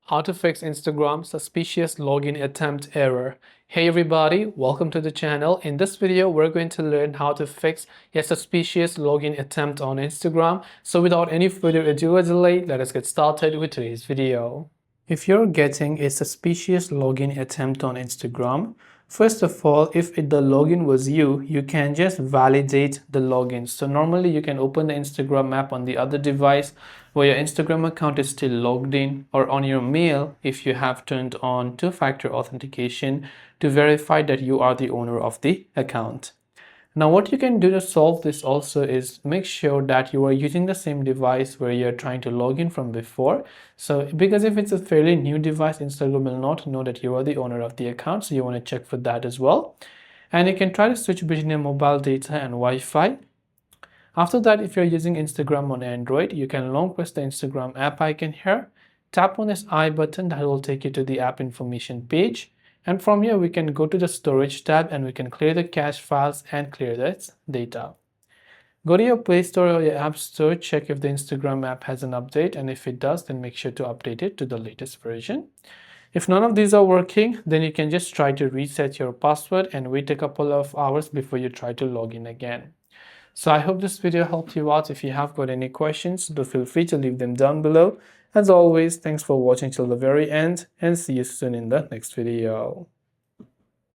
How to fix Instagram suspicious login attempt error. Hey everybody, welcome to the channel. In this video, we're going to learn how to fix a suspicious login attempt on Instagram. So without any further ado or delay, let us get started with today's video. If you're getting a suspicious login attempt on Instagram, first of all, if the login was you can just validate the login. So normally you can open the Instagram app on the other device where your Instagram account is still logged in, or on your mail if you have turned on two-factor authentication to verify that you are the owner of the account. Now what you can do to solve this also is make sure that you are using the same device where you're trying to log in from before. So because if it's a fairly new device, Instagram will not know that you are the owner of the account, so you want to check for that as well. And you can try to switch between your mobile data and Wi-Fi. After that, if you're using Instagram on Android, you can long press the Instagram app icon here, tap on this I button that will take you to the app information page. And from here, we can go to the storage tab and we can clear the cache files and clear this data. Go to your Play Store or your App Store, check if the Instagram app has an update, and if it does, then make sure to update it to the latest version. If none of these are working, then you can just try to reset your password and wait a couple of hours before you try to log in again. So I hope this video helped you out. If you have got any questions, do feel free to leave them down below. As always, thanks for watching till the very end and see you soon in the next video.